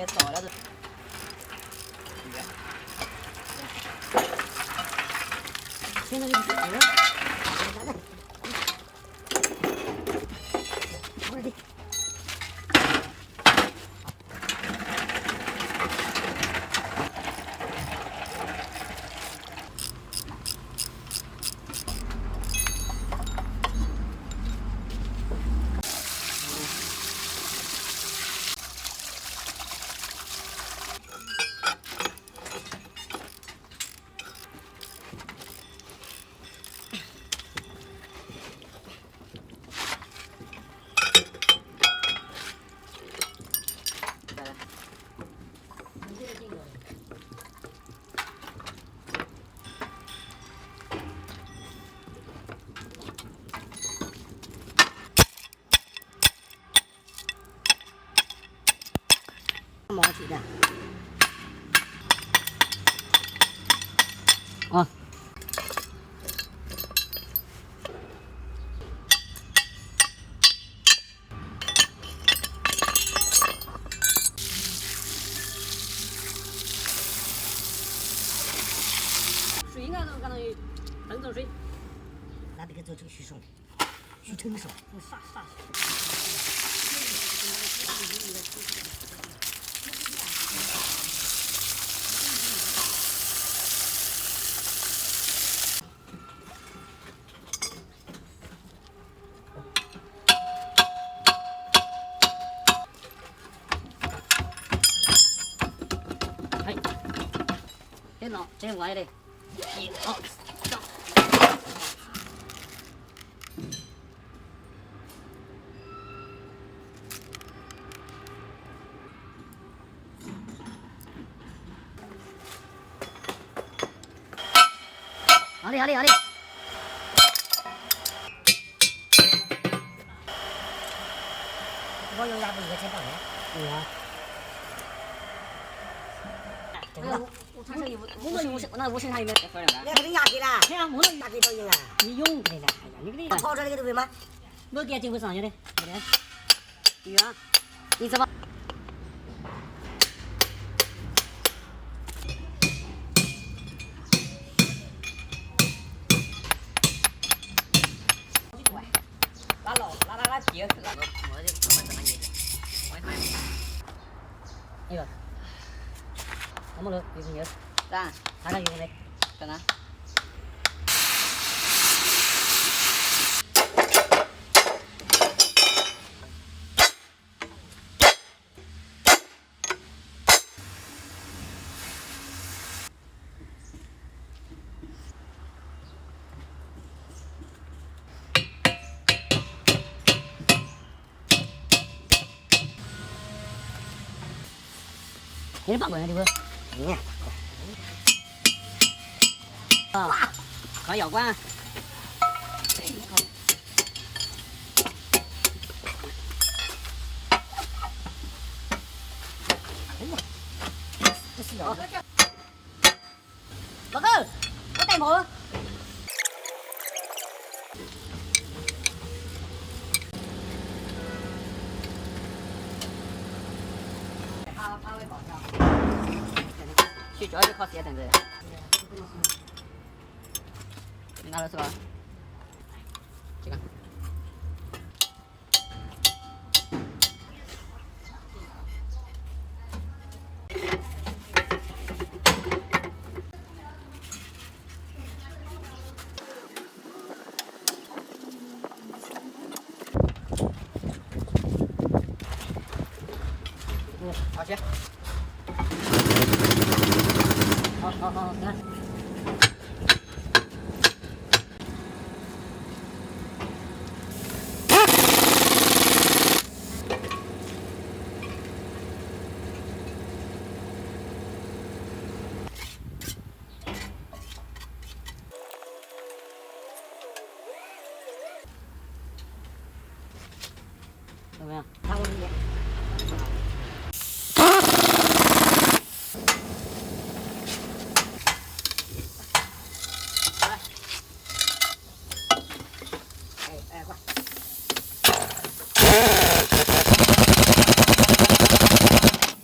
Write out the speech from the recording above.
该烧了都。现在就是来，我来的。毛起的。啊。水应该都相当于汤中水。那这个做成许熟，许成熟，啥。哎，别闹，这歪的，一二上。好嘞。我用牙不一个钱包的。对呀。我穿上衣服，我那我身上有没有带分了？那不是牙给了？对呀，我那牙给都有啊。你用给了？哎呀，你给你跑着那个对不对吗？我给经过上去的，对的。对啊，你怎么？拿铁那个我就他妈这么硬，我看。哎呦，那么多有没有？啥？看看有没？在哪？你8块钱的不？啊，开药管。这是药。老狗，我带毛。他会搞笑。去主要就靠鞋等着。你拿的是吧？这个。好些。好，来。怎么样？看我这边。